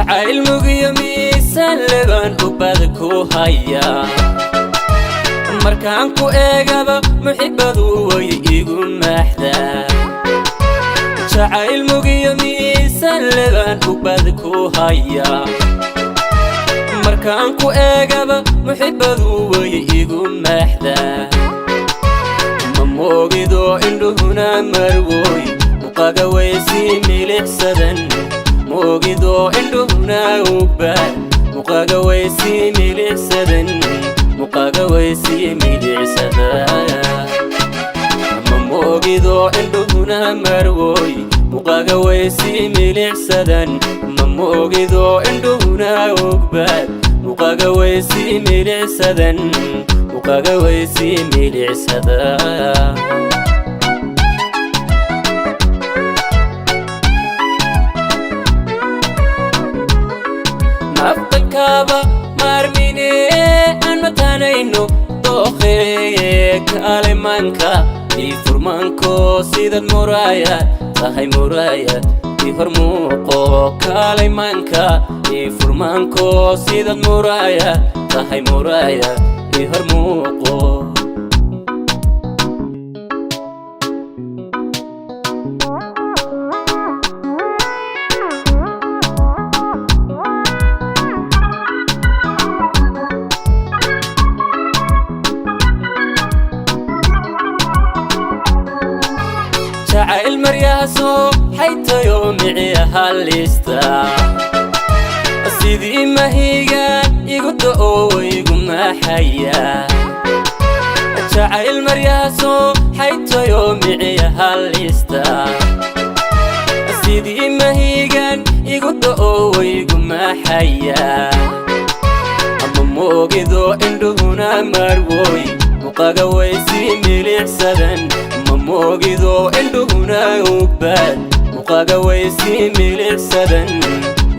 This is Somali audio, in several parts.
jacayl mugiyo miisaan leban ubadku haya markaan ku eegaba muxibbadu way igu maaxdaa jacayl mugiyo miisaan leban ubadku haya markaan ku eegaba muxibbadu way igu maaxdaa ma moogido indhuhuna marwoy muqaga way sii milixsadan moogido indhuhuna ugbad muqaga way sii milixsadan muqaga way sii milixsadan ma moogido indhuhuna marwoy muqaga way sii milixsadan ma moogido indhuhuna ugbad muqaga way sii milixsadan muqaga way sii milixsadan afqalkaaba maarmine aan mataanayno dooqeeye kaalimanka ii furmaanko sidad muraayad tahay muraayad ii hormuuqo kaalimanka ii furmaanko sidad muraayad tahay muraayad ii hormuuqo jacayl maryaaso xayta yoomicii halista sidii mahigaan igu da'o igu maxaya jacayl maryaaso xayta yoomicii halista sidii mahigaan igu da'o igu maxaya ama moogido indhuhuna marwoy muqaga way sii milixsadan moogido indhuhuna ugbad muqaga way sii milixsadan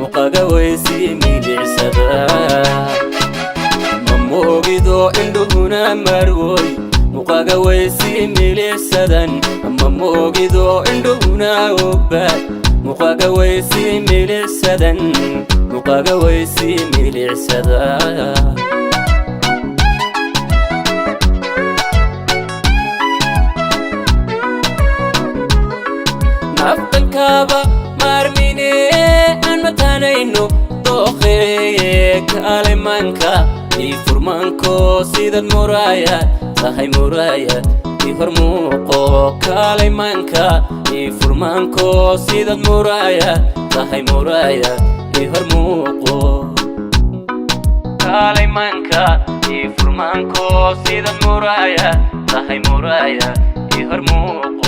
muqaga way sii milixsadan ma moogido indhuhuna marwoy muqaga way sii milixsadan ma moogido indhuhuna ugbad muqaga way sii milixsadan muqaga way sii milixsadan afqalkaaba maarmine aan mataanayno dooqeeye kaalimanka ii furmaanko sidad muraayad tahay muraayad ii hormuuqo kaalimanka ii furmaanko sidad muraayad tahay muraayad ii hormuuqo kaalimanka ii furmaanko sidad muraayad tahay muraayad ii hormuuqo